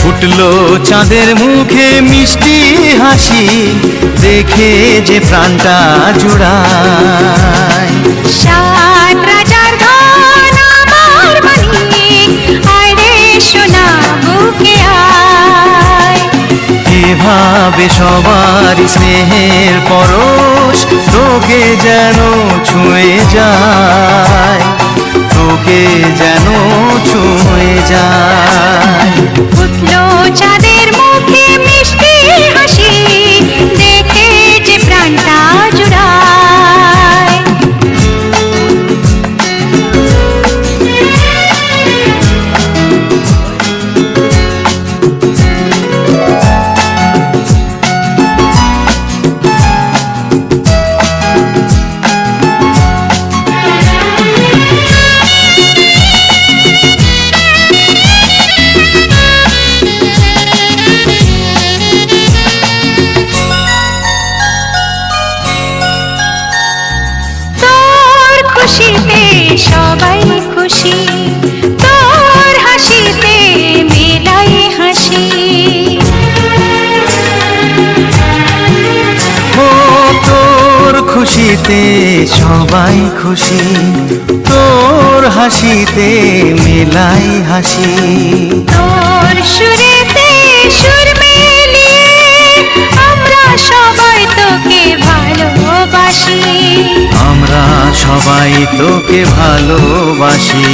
ফুটলো চাঁদের মুখে মিষ্টি হাসি, দেখে যে প্রাণটা জুড়ায়। সাত রাজার ধন আমার মানিক, আয় রে সোনা বুকে আয়। এভাবে সবার স্নেহের পরশ তোকে যেন ছুঁয়ে যায়, তোকে যেন ছুঁয়ে যায়। ফুটলো চাঁদের মুখে মিষ্টি হাসি, দেখে যে প্রাণটা জুড়ায়। খুশিতে সবাই খুশি, তোর হাসিতে মেলাই হাসি। ও তোর খুশিতে সবাই খুশি, তোর হাসিতে মেলাই হাসি। তোর সুরেতে সুর মিলিয়ে আমরা সবাই তোকে ভালোবাসি, আমরা সবাই তোকে ভালোবাসি।